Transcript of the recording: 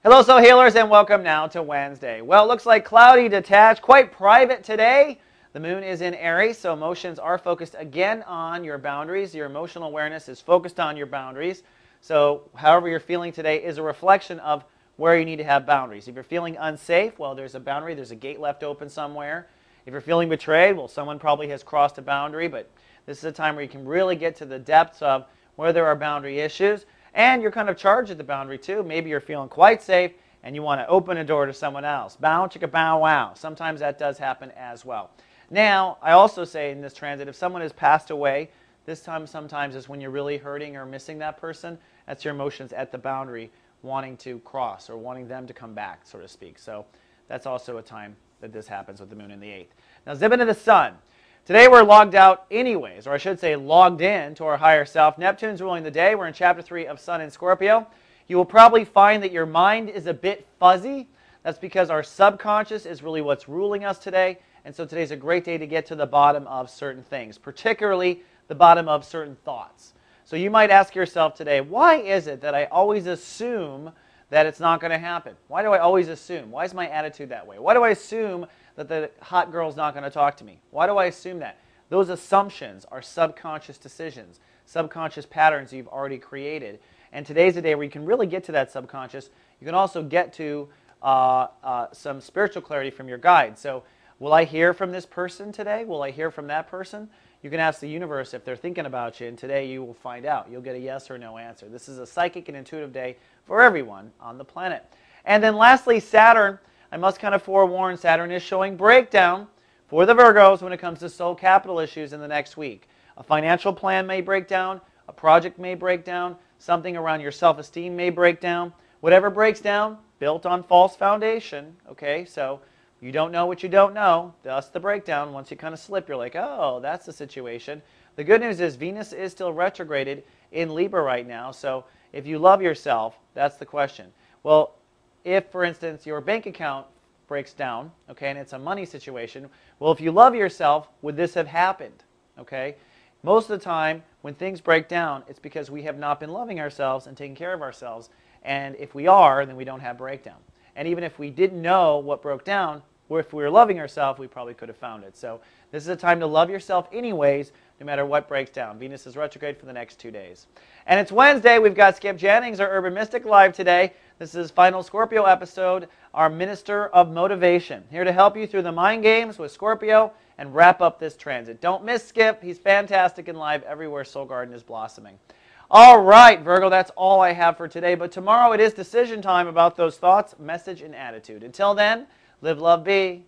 Hello, soul healers, and welcome now to Wednesday. Well, it looks like cloudy, detached, quite private today. The moon is in Aries, so emotions are focused again on your boundaries. Your emotional awareness is focused on your boundaries. So however you're feeling today is a reflection of where you need to have boundaries. If you're feeling unsafe, well, there's a boundary. There's a gate left open somewhere. If you're feeling betrayed, well, someone probably has crossed a boundary, but this is a time where you can really get to the depths of where there are boundary issues. And you're kind of charged at the boundary too. Maybe you're feeling quite safe and you want to open a door to someone else. Bow, chicka, bow, wow. Sometimes that does happen as well. Now, I also say in this transit, if someone has passed away, this time sometimes is when you're really hurting or missing that person. That's your emotions at the boundary wanting to cross or wanting them to come back, so to speak. So that's also a time that this happens with the moon in the 8th. Now, zip into the sun. Today we're logged out anyways, or I should say logged in to our higher self. Neptune's ruling the day. We're in Chapter 3 of Sun in Scorpio. You will probably find that your mind is a bit fuzzy. That's because our subconscious is really what's ruling us today. And so today's a great day to get to the bottom of certain things, particularly the bottom of certain thoughts. So you might ask yourself today, why is it that I always assume that it's not going to happen? Why do I always assume? Why is my attitude that way? Why do I assume that the hot girl's not going to talk to me? Why do I assume that? Those assumptions are subconscious decisions, subconscious patterns you've already created. And today's a day where you can really get to that subconscious. You can also get to some spiritual clarity from your guide. So will I hear from this person today? Will I hear from that person? You can ask the universe if they're thinking about you, and today you will find out. You'll get a yes or no answer. This is a psychic and intuitive day for everyone on the planet. And then lastly, Saturn. I must kind of forewarn, Saturn is showing breakdown for the Virgos when it comes to soul capital issues in the next week. A financial plan may break down, a project may break down, something around your self-esteem may break down. Whatever breaks down, built on false foundation, okay? So you don't know what you don't know, thus the breakdown. Once you kind of slip, you're like, oh, that's the situation. The good news is Venus is still retrograded in Libra right now, so if you love yourself, that's the question. Well, if, for instance, your bank account breaks down, okay, and it's a money situation, well, if you love yourself, would this have happened, okay? Most of the time, when things break down, it's because we have not been loving ourselves and taking care of ourselves, and if we are, then we don't have breakdown. And even if we didn't know what broke down, or if we were loving ourselves, we probably could have found it. So this is a time to love yourself anyways, no matter what breaks down. Venus is retrograde for the next 2 days. And it's Wednesday. We've got Skip Jennings, our Urban Mystic, live today. This is final Scorpio episode, our Minister of Motivation. Here to help you through the mind games with Scorpio and wrap up this transit. Don't miss Skip. He's fantastic and live everywhere Soul Garden is blossoming. All right, Virgo, that's all I have for today. But tomorrow it is decision time about those thoughts, message, and attitude. Until then, live, love, be.